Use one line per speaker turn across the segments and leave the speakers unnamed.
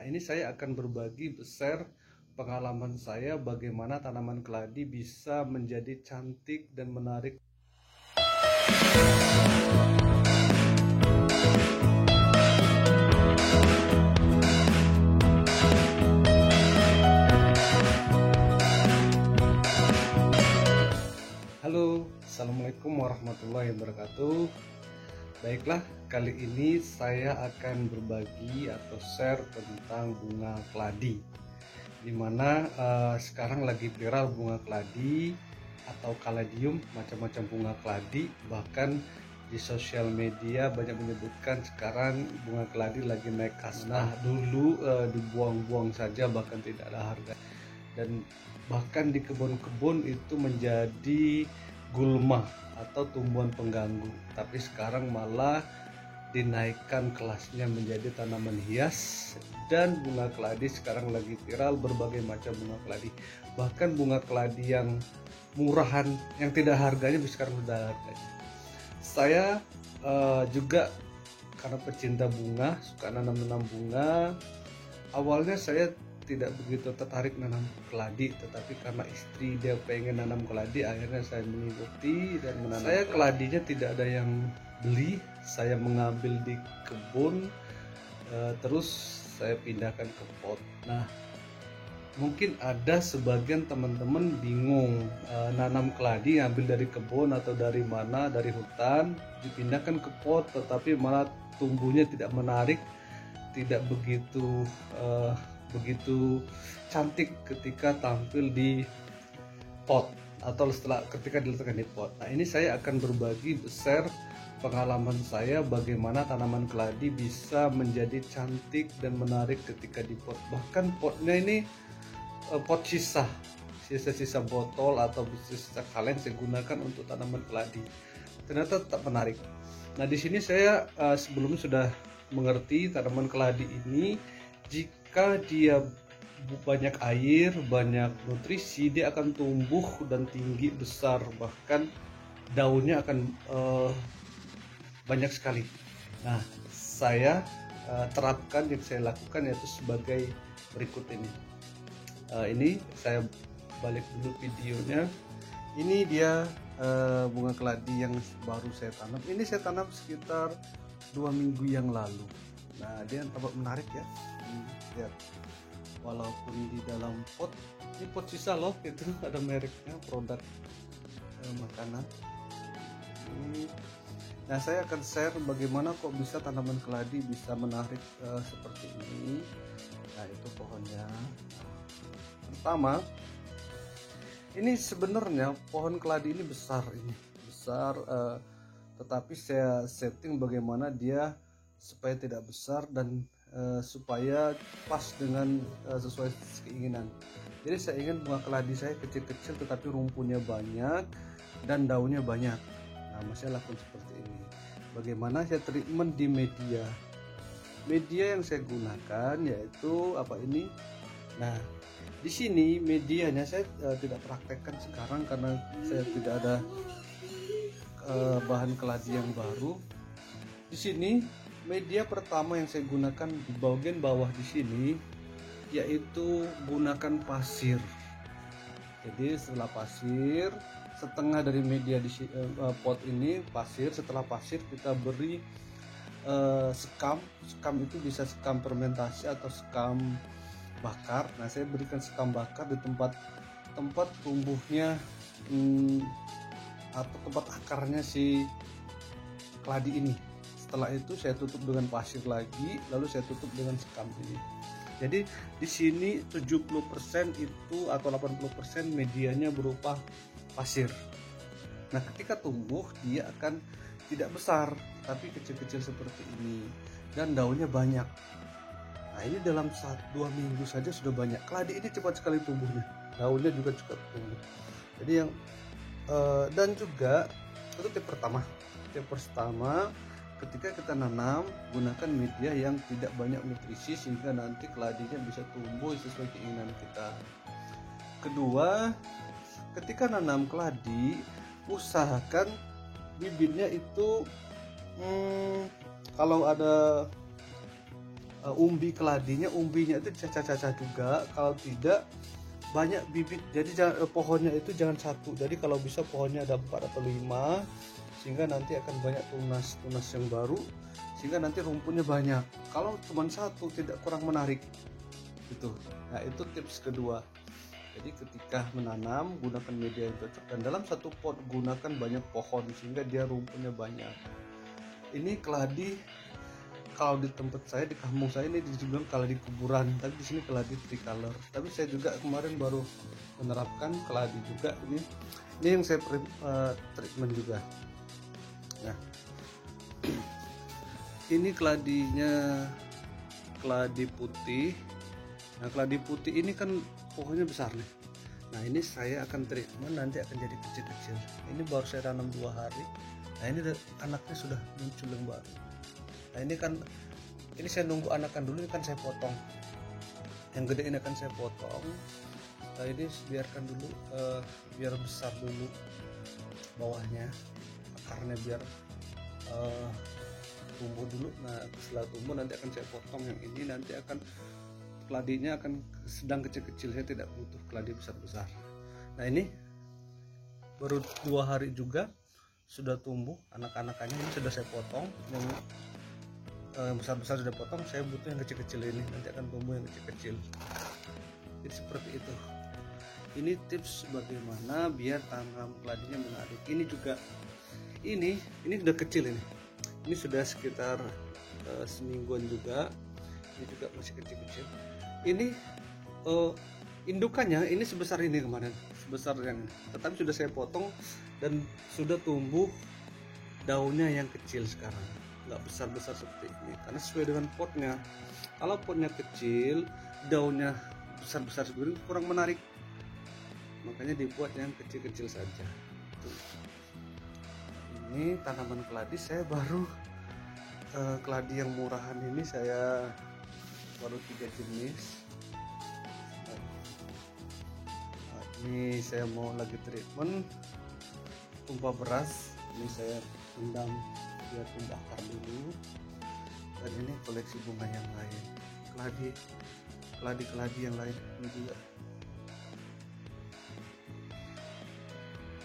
ini saya akan berbagi share pengalaman saya bagaimana tanaman keladi bisa menjadi cantik dan menarik. Halo, assalamualaikum warahmatullahi wabarakatuh. Baiklah, kali ini saya akan berbagi atau share tentang bunga keladi, dimana sekarang lagi viral bunga keladi atau kaladium, macam-macam bunga keladi. Bahkan di sosial media banyak menyebutkan sekarang bunga keladi lagi naik kasta. Nah, dulu dibuang-buang saja, bahkan tidak ada harga, dan bahkan di kebun-kebun itu menjadi gulma atau tumbuhan pengganggu. Tapi sekarang malah dinaikkan kelasnya menjadi tanaman hias, dan bunga keladi sekarang lagi viral, berbagai macam bunga keladi. Bahkan bunga keladi yang murahan, yang tidak harganya sekarang sudah harganya. Saya juga karena pecinta bunga, suka nanam-nanam bunga. Awalnya saya tidak begitu tertarik nanam keladi, tetapi karena istri dia pengen nanam keladi, akhirnya saya mengikuti dan menanam. Saya keladinya tidak ada yang beli, saya mengambil di kebun, terus saya pindahkan ke pot. Nah, mungkin ada sebagian teman-teman bingung, nanam keladi ambil dari kebun atau dari mana, dari hutan, dipindahkan ke pot, tetapi malah tumbuhnya tidak menarik, tidak begitu cantik ketika tampil di pot atau ketika diletakkan di pot. Nah, ini saya akan berbagi share pengalaman saya bagaimana tanaman keladi bisa menjadi cantik dan menarik ketika di pot. Bahkan potnya ini pot sisa botol atau sisa kaleng saya gunakan untuk tanaman keladi. Ternyata tetap menarik. Nah, di sini saya sebelumnya sudah mengerti tanaman keladi ini, jika dia banyak air, banyak nutrisi, dia akan tumbuh dan tinggi besar, bahkan daunnya akan banyak sekali. Nah, saya terapkan, yang saya lakukan yaitu sebagai berikut ini. Ini saya balik dulu videonya. Ini dia bunga keladi yang baru saya tanam. Ini saya tanam sekitar 2 minggu yang lalu. Nah, dia tampak menarik ya. Lihat, walaupun di dalam pot, ini pot sisa loh, itu ada mereknya, produk makanan. Nah, saya akan share bagaimana kok bisa tanaman keladi bisa menarik seperti ini. Nah, itu pohonnya. Pertama, ini sebenarnya pohon keladi ini besar, tetapi saya setting bagaimana dia supaya tidak besar dan supaya pas dengan sesuai keinginan. Jadi saya ingin bunga keladi saya kecil-kecil tetapi rumputnya banyak dan daunnya banyak. Nah, saya lakukan seperti ini. Bagaimana saya treatment di media yang saya gunakan yaitu apa ini. Nah, di sini medianya saya tidak praktekkan sekarang karena saya tidak ada bahan keladi yang baru. Di sini media pertama yang saya gunakan di bagian bawah di sini yaitu gunakan pasir. Jadi setelah pasir, setengah dari media di pot ini pasir. Setelah pasir kita beri sekam itu bisa sekam fermentasi atau sekam bakar. Nah, saya berikan sekam bakar di tempat tumbuhnya atau tempat akarnya si keladi ini. Setelah itu saya tutup dengan pasir lagi, lalu saya tutup dengan sekam ini. Jadi di sini 70% itu atau 80% medianya berupa pasir. Nah, ketika tumbuh dia akan tidak besar, tapi kecil-kecil seperti ini dan daunnya banyak. Nah, ini dalam 1-2 minggu saja sudah banyak. Keladi ini cepat sekali tumbuhnya, daunnya juga cepat tumbuh. Jadi yang dan juga itu tip pertama, ketika kita nanam, gunakan media yang tidak banyak nutrisi sehingga nanti keladinya bisa tumbuh sesuai keinginan kita. Kedua, ketika nanam keladi, usahakan bibitnya itu kalau ada umbi keladinya, umbinya itu cacah-cacah juga. Kalau tidak banyak bibit, jadi pohonnya itu jangan satu. Jadi kalau bisa pohonnya ada 4 atau 5, sehingga nanti akan banyak tunas yang baru, sehingga nanti rumputnya banyak. Kalau cuma satu tidak, kurang menarik gitu. Nah, itu tips kedua. Jadi ketika menanam gunakan media yang cocok, dan dalam satu pot gunakan banyak pohon sehingga dia rumputnya banyak. Ini keladi kalau di tempat saya, di kampung saya ini dibilang keladi kuburan, tapi di sini keladi tricolor. Tapi saya juga kemarin baru menerapkan keladi juga ini yang saya treatment juga. Nah, ini keladinya, keladi putih. Nah, keladi putih ini kan pohonnya besar nih. Nah, ini saya akan treatment, nanti akan jadi kecil-kecil. Ini baru saya tanam 2 hari. Nah, ini anaknya sudah muncul yang baru. Nah, ini saya nunggu anakan dulu, ini kan saya potong. Yang gede ini akan saya potong. Nah, ini biarkan dulu biar besar dulu bawahnya, akarnya biar tumbuh dulu. Nah, setelah tumbuh nanti akan saya potong. Yang ini nanti akan keladinya akan sedang kecil-kecil, saya tidak butuh keladi besar-besar. Nah, ini baru 2 hari juga sudah tumbuh anak-anakannya. Ini sudah saya potong, yang besar-besar sudah potong, saya butuh yang kecil-kecil ini, nanti akan tumbuh yang kecil-kecil. Jadi seperti itu. Ini tips bagaimana biar tanam keladinya menarik. Ini juga ini sudah kecil, ini sudah sekitar semingguan juga. Ini juga masih kecil-kecil. Ini indukannya ini sebesar ini kemarin, sebesar yang, tetapi sudah saya potong dan sudah tumbuh daunnya yang kecil sekarang, nggak besar-besar seperti ini, karena sesuai dengan potnya. Kalau potnya kecil, daunnya besar-besar seperti ini kurang menarik, makanya dibuat yang kecil-kecil saja. Ini tanaman keladi saya baru keladi yang murahan ini saya baru 3 jenis. Nah, ini saya mau lagi treatment tumpah beras. Ini saya rendam biar tumbuh akar dulu. Dan ini koleksi bunga yang lain, keladi yang lain ini juga.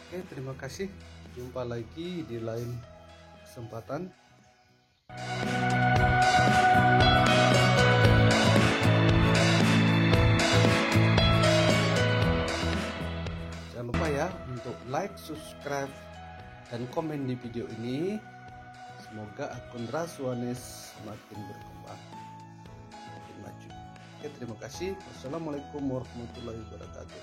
Oke, terima kasih, jumpa lagi di lain kesempatan. Jangan lupa ya untuk like, subscribe, dan komen di video ini. Semoga akun Raswanes semakin berkembang, makin maju. Oke, terima kasih. Wassalamualaikum warahmatullahi wabarakatuh.